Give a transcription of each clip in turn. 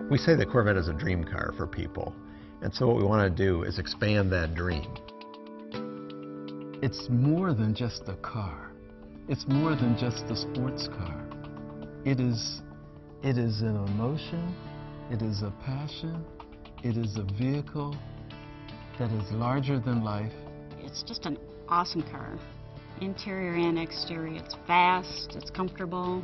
We say the Corvette is a dream car for people, and so what we want to do is expand that dream. It's more than just a car. It's more than just a sports car. It is an emotion, it is a passion, it is a vehicle that is larger than life. It's just an awesome car. Interior and exterior. It's fast, it's comfortable,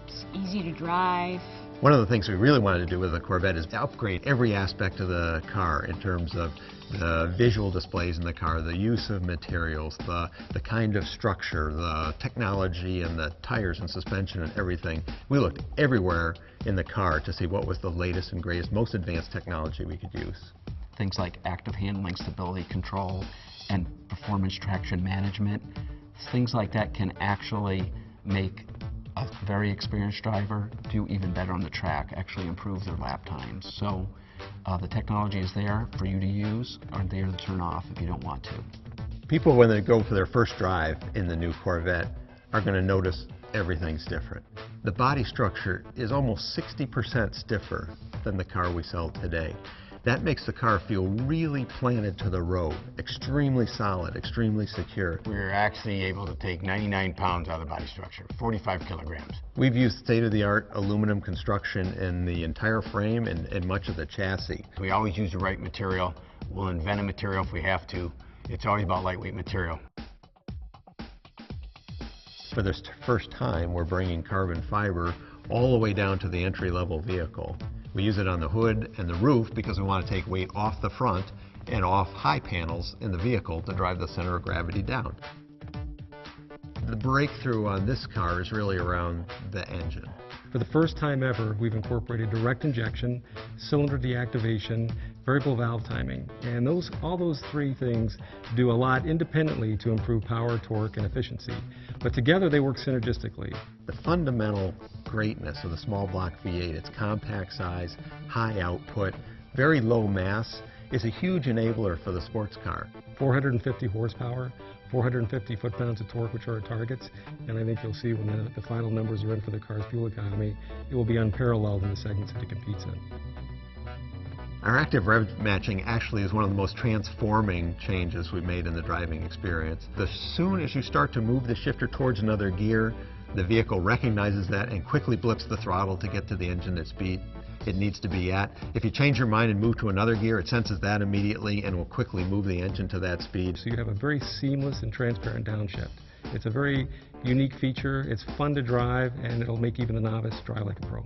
it's easy to drive. One of the things we really wanted to do with the Corvette is to upgrade every aspect of the car in terms of the visual displays in the car, the use of materials, the kind of structure, the technology and the tires and suspension and everything. We looked everywhere in the car to see what was the latest and greatest, most advanced technology we could use. Things like active handling, stability control, and performance traction management. Things like that can actually make a very experienced driver do even better on the track, actually improve their lap times. So the technology is there for you to use or there to turn off if you don't want to. People, when they go for their first drive in the new Corvette, are going to notice everything's different. The body structure is almost 60% stiffer than the car we sell today. That makes the car feel really planted to the road, extremely solid, extremely secure. We're actually able to take 99 pounds out of the body structure, 45 kilograms. We've used state-of-the-art aluminum construction in the entire frame and much of the chassis. We always use the right material. We'll invent a material if we have to. It's always about lightweight material. For this first time, we're bringing carbon fiber all the way down to the entry-level vehicle. We use it on the hood and the roof because we want to take weight off the front and off high panels in the vehicle to drive the center of gravity down. The breakthrough on this car is really around the engine. For the first time ever, we've incorporated direct injection, cylinder deactivation, variable valve timing, and all those three things do a lot independently to improve power, torque, and efficiency. But together they work synergistically. The fundamental greatness of the small block V8, its compact size, high output, very low mass, is a huge enabler for the sports car. 450 horsepower, 450 foot-pounds of torque, which are our targets, and I think you'll see when the final numbers are in for the car's fuel economy, it will be unparalleled in the segments that it competes in. Our active rev matching actually is one of the most transforming changes we've made in the driving experience. As soon as you start to move the shifter towards another gear, the vehicle recognizes that and quickly blips the throttle to get to the engine at speed it needs to be at. If you change your mind and move to another gear, it senses that immediately and will quickly move the engine to that speed. So you have a very seamless and transparent downshift. It's a very unique feature, it's fun to drive, and it'll make even the novice drive like a pro.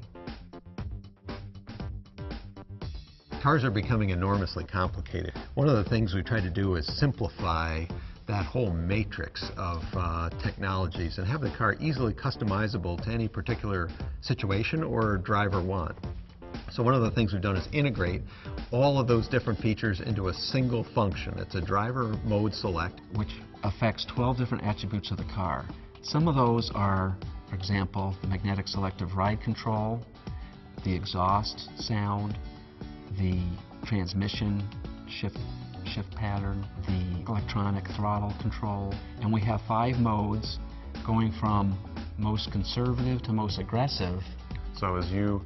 Cars are becoming enormously complicated. One of the things we try to do is simplify that whole matrix of technologies and have the car easily customizable to any particular situation or driver want. So one of the things we've done is integrate all of those different features into a single function. It's a driver mode select, which affects 12 different attributes of the car. Some of those are, for example, the magnetic selective ride control, the exhaust sound, the transmission shift pattern, the electronic throttle control, and we have 5 modes going from most conservative to most aggressive. So as you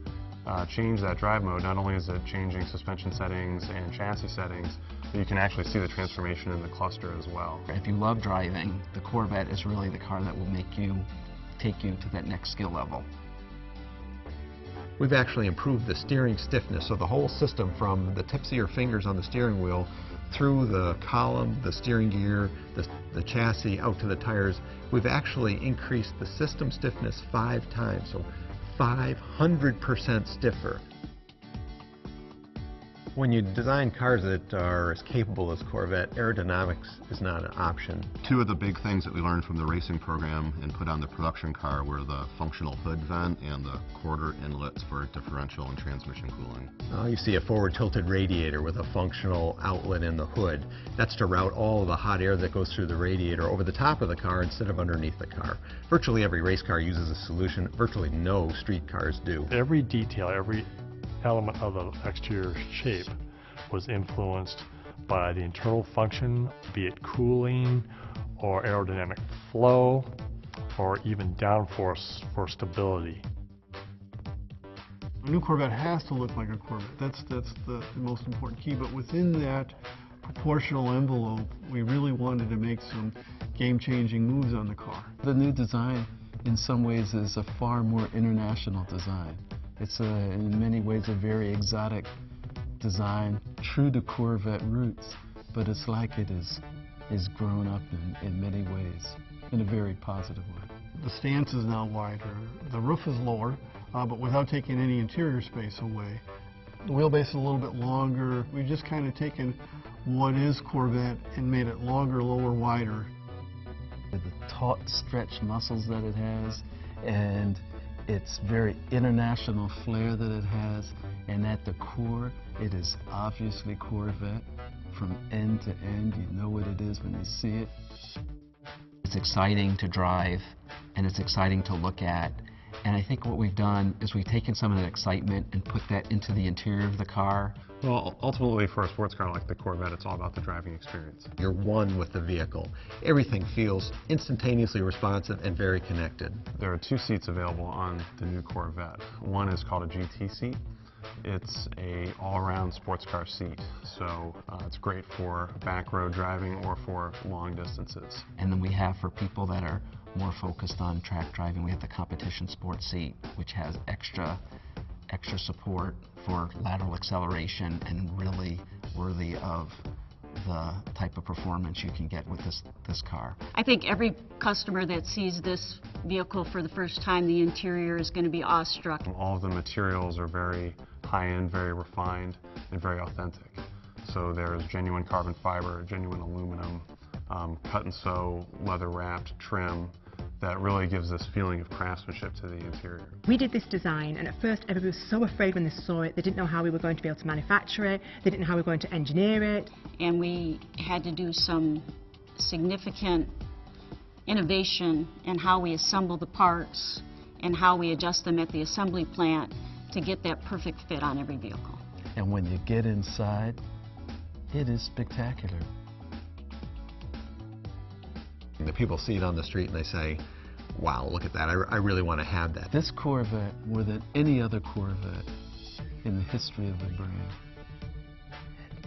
change that drive mode, not only is it changing suspension settings and chassis settings, but you can actually see the transformation in the cluster as well. If you love driving, the Corvette is really the car that will take you to that next skill level. We've actually improved the steering stiffness of the whole system from the tips of your fingers on the steering wheel through the column, the steering gear, the chassis, out to the tires. We've actually increased the system stiffness 5 times, so 500% stiffer. When you design cars that are as capable as Corvette, aerodynamics is not an option. Two of the big things that we learned from the racing program and put on the production car were the functional hood vent and the quarter inlets for differential and transmission cooling. You see a forward tilted radiator with a functional outlet in the hood. That's to route all of the hot air that goes through the radiator over the top of the car instead of underneath the car. Virtually every race car uses a solution. Virtually no street cars do. Every detail, every element of the exterior shape was influenced by the internal function, be it cooling or aerodynamic flow or even downforce for stability. A new Corvette has to look like a Corvette. That's the most important key. But within that proportional envelope, we really wanted to make some game-changing moves on the car. The new design, in some ways, is a far more international design. It's in many ways a very exotic design, true to Corvette roots, but it's like it is grown up in many ways, in a very positive way. The stance is now wider, the roof is lower, but without taking any interior space away. The wheelbase is a little bit longer. We've just kind of taken what is Corvette and made it longer, lower, wider. The taut, stretched muscles that it has, and its very international flair that it has, and at the core, it is obviously Corvette. From end to end, you know what it is when you see it. It's exciting to drive, and it's exciting to look at. And I think what we've done is we've taken some of that excitement and put that into the interior of the car. Well, ultimately for a sports car like the Corvette, it's all about the driving experience. You're one with the vehicle. Everything feels instantaneously responsive and very connected. There are 2 seats available on the new Corvette. One is called a GT seat. It's a all-around sports car seat, so it's great for back road driving or for long distances. And then we have, for people that are more focused on track driving, we have the competition sports seat, which has extra support for lateral acceleration and really worthy of the type of performance you can get with this car. I think every customer that sees this vehicle for the first time, the interior is going to be awestruck. All of the materials are very high-end, very refined, and very authentic. So there's genuine carbon fiber, genuine aluminum, cut and sew, leather-wrapped trim that really gives this feeling of craftsmanship to the interior. We did this design, and at first everybody was so afraid when they saw it. They didn't know how we were going to be able to manufacture it. They didn't know how we were going to engineer it. And we had to do some significant innovation in how we assemble the parts and how we adjust them at the assembly plant to get that perfect fit on every vehicle. And when you get inside, it is spectacular. The people see it on the street and they say, wow, look at that, I really want to have that. This Corvette, more than any other Corvette in the history of the brand,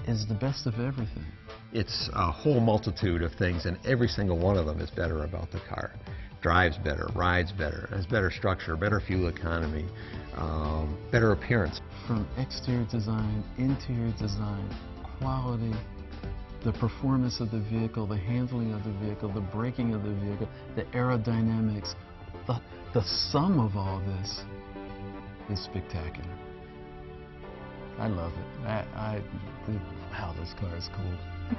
is the best of everything. It's a whole multitude of things, and every single one of them is better about the car. Drives better, rides better, has better structure, better fuel economy, better appearance. From exterior design, interior design, quality, the performance of the vehicle, the handling of the vehicle, the braking of the vehicle, the aerodynamics, the sum of all this is spectacular. I love it. Wow, this car is cool.